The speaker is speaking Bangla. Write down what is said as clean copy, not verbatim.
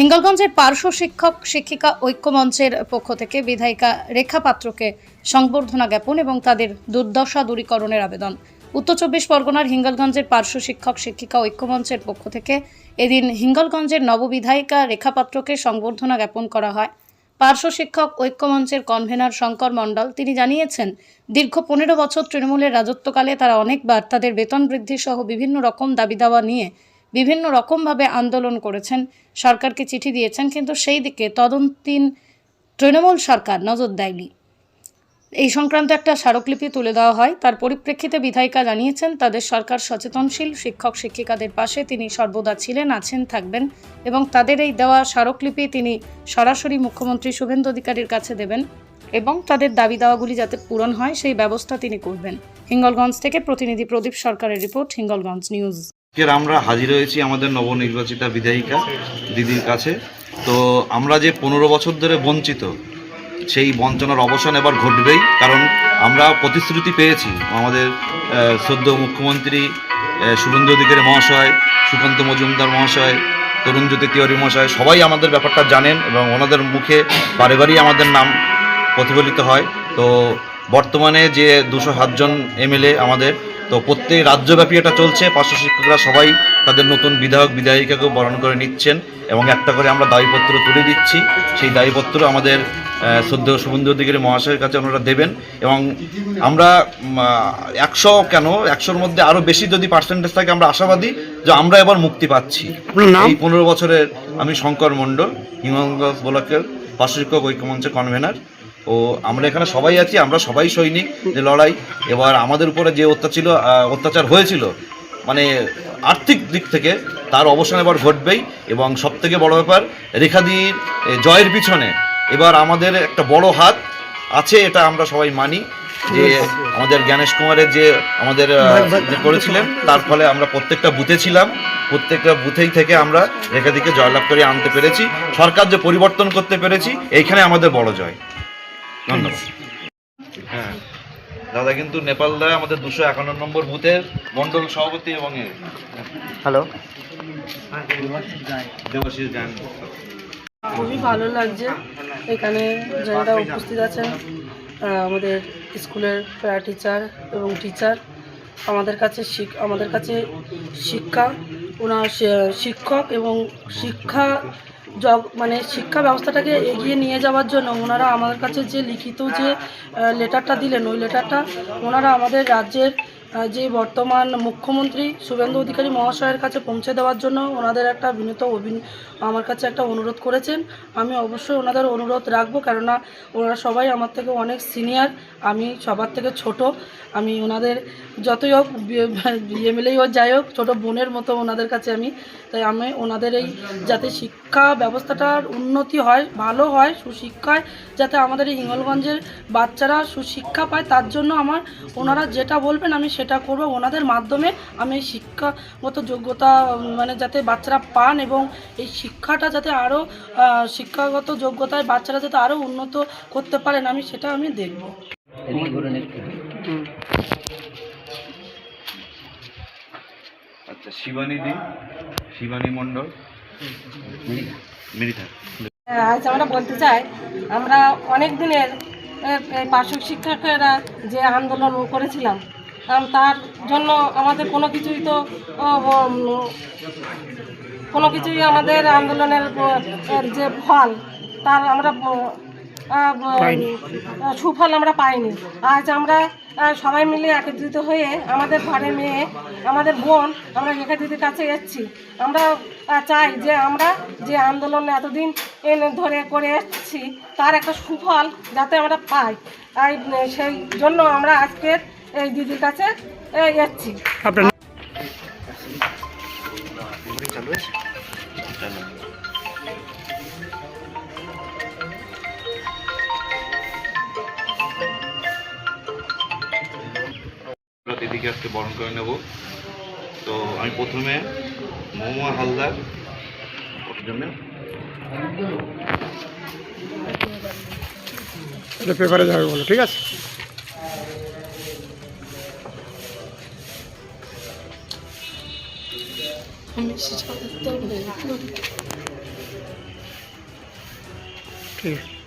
হিঙ্গলগঞ্জের পার্শ্ব শিক্ষক শিক্ষিকা ঐক্যমঞ্চের পক্ষ থেকে বিধায়িকা রেখা পাত্রকে সংবর্ধনা জ্ঞাপন এবং তাদের দুর্দশা দূরীকরণের আবেদন। উত্তর চব্বিশ পরগনার হিঙ্গলগঞ্জের পার্শ্ব শিক্ষক শিক্ষিকা ঐক্যমঞ্চের পক্ষ থেকে এদিন হিঙ্গলগঞ্জের নববিধায়িকা রেখা পাত্রকে সংবর্ধনা জ্ঞাপন করা হয়। পার্শ্ব শিক্ষক ঐক্যমঞ্চের কনভেনার শঙ্কর মণ্ডল তিনি জানিয়েছেন, দীর্ঘ 15 বছর তৃণমূলের রাজত্বকালে তারা অনেকবার তাদের বেতন বৃদ্ধি সহ বিভিন্ন রকম দাবি দাওয়া নিয়ে বিভিন্ন রকমভাবে আন্দোলন করেছেন, সরকারকে চিঠি দিয়েছেন, কিন্তু সেই দিকে তদন্তীন তৃণমূল সরকার নজর দেয়নি। এই সংক্রান্ত একটা স্মারকলিপি তুলে দেওয়া হয়। তার পরিপ্রেক্ষিতে বিধায়িকা জানিয়েছেন, তাদের সরকার সচেতনশীল, শিক্ষক শিক্ষিকাদের পাশে তিনি সর্বদা ছিলেন, আছেন, থাকবেন এবং তাদের এই দেওয়া স্মারকলিপি তিনি সরাসরি মুখ্যমন্ত্রী শুভেন্দু অধিকারীর কাছে দেবেন এবং তাদের দাবি দাওয়াগুলি যাতে পূরণ হয় সেই ব্যবস্থা তিনি করবেন। হিঙ্গলগঞ্জ থেকে প্রতিনিধি প্রদীপ সরকারের রিপোর্ট, হিঙ্গলগঞ্জ নিউজ। আমরা হাজির হয়েছি আমাদের নবনির্বাচিতা বিধায়িকা দিদির কাছে। তো আমরা যে 15 বছর ধরে বঞ্চিত, সেই বঞ্চনার অবসান এবার ঘটবেই, কারণ আমরা প্রতিশ্রুতি পেয়েছি আমাদের সদ্য মুখ্যমন্ত্রী শুভেন্দু অধিকারী মহাশয়, সুকান্ত মজুমদার মহাশয়, তরুণজ্যোতি তিওয়ারি মহাশয়, সবাই আমাদের ব্যাপারটা জানেন এবং ওনাদের মুখে বারে আমাদের নাম প্রতিফলিত হয়। তো বর্তমানে যে 207 জন এমএলএ আমাদের, তো প্রত্যেক রাজ্যব্যাপী এটা চলছে। পার্শ্ব শিক্ষকরা সবাই তাদের নতুন বিধায়ক বিধায়িকাকে বরণ করে নিচ্ছেন এবং একটা করে আমরা দাবিপত্র তুলে দিচ্ছি। সেই দাবিপত্র আমাদের শ্রদ্ধেয় শুভেন্দু অধিকারী মহাশয়ের কাছে ওনারা দেবেন এবং আমরা 100 কেন 100-র মধ্যে আরও বেশি যদি পার্সেন্টেজ থাকে আমরা আশাবাদী যে আমরা এবার মুক্তি পাচ্ছি। এই 15 বছরের আমি শঙ্কর মণ্ডল, হিঙ্গলগঞ্জ ব্লকের পার্শ্ব শিক্ষক ঐক্যমঞ্চের কনভেনার। ও আমরা এখানে সবাই আছি, আমরা সবাই সৈনিক যে লড়াই। এবার আমাদের উপরে যে অত্যাচার হয়েছিল, মানে আর্থিক দিক থেকে, তার অবসান এবার ঘটবেই। এবং সবথেকে বড় ব্যাপার, রেখাদির জয়ের পিছনে এবার আমাদের একটা বড় হাত আছে, এটা আমরা সবাই মানি। যে আমাদের জ্ঞানেশ কুমারের যে আমাদের করেছিলেন, তার ফলে আমরা প্রত্যেকটা বুথে ছিলাম, প্রত্যেকটা বুথেই থেকে আমরা রেখাদিকে জয়লাভ করে আনতে পেরেছি। সরকার যে পরিবর্তন করতে পেরেছি, এইখানে আমাদের বড় জয়। ধন্যবাদ। হ্যাঁ দাদা, কিন্তু নেপালদা আমাদের 251 নম্বর বুথের মণ্ডল সভাপতি এবং হ্যালো, দেবাশিস গান। খুবই ভালো লাগছে এখানে যারা উপস্থিত আছেন, আমাদের স্কুলের প্রা টিচার এবং টিচার, আমাদের কাছে শিক্ষা ওনার শিক্ষক এবং শিক্ষা ব্যবস্থাটাকে এগিয়ে নিয়ে যাওয়ার জন্য ওনারা আমাদের কাছে যে লিখিত যে লেটারটা দিলেন, ওই লেটারটা ওনারা আমাদের রাজ্যের যে বর্তমান মুখ্যমন্ত্রী শুভেন্দু অধিকারী মহাশয়ের কাছে পৌঁছে দেওয়ার জন্য ওনাদের একটা আমার কাছে একটা অনুরোধ করেছেন। আমি অবশ্যই ওনাদের অনুরোধ রাখবো, কেননা ওনারা সবাই আমার থেকে অনেক সিনিয়র, আমি সবার থেকে ছোট। আমি ওনাদের যতই হোক এমএলএ হোক যাই হোক, ছোটো বোনের মতো ওনাদের কাছে তাই আমি ওনাদের এই যাতে শিক্ষা ব্যবস্থাটার উন্নতি হয়, ভালো হয়, সুশিক্ষায় যাতে আমাদের এই হিঙ্গলগঞ্জের বাচ্চারা সুশিক্ষা পায়, তার জন্য ওনারা যেটা বলবেন আমি সেটা করব। ওনাদের মাধ্যমে আমি এই শিক্ষাগত যোগ্যতা যাতে বাচ্চারা পান এবং এই শিক্ষাটা যাতে আরও শিক্ষাগত যোগ্যতায় বাচ্চারা যাতে আরও উন্নত করতে পারেন, সেটা আমি দেখব। আচ্ছা, শিবানী মণ্ডল, মিরিধা। আজ আমরা বলতে চাই, আমরা অনেক দিনের পার্শ্ব শিক্ষকেরা যে আন্দোলন করেছিলাম, তার জন্য আমাদের কোনো কিছুই আমাদের আন্দোলনের যে ফল, তার আমরা সুফল আমরা পাইনি। আজ আমরা সবাই মিলে একত্রিত হয়ে আমাদের ঘরের মেয়ে, আমাদের বোন, আমরা রেখা দিদির কাছে এসেছি। আমরা চাই যে আমরা যে আন্দোলন এতদিন ধরে করে এসেছি, তার একটা সুফল যাতে আমরা পাই। সেই জন্য আমরা আজকের এই দিদির কাছে এসেছি। দিদিকে আজকে বরণ করে নেব। তো আমি প্রথমে মহুয়া হালদার জন্য পেপারে যাবে বলো, ঠিক আছে? আমি ঠিক আছে।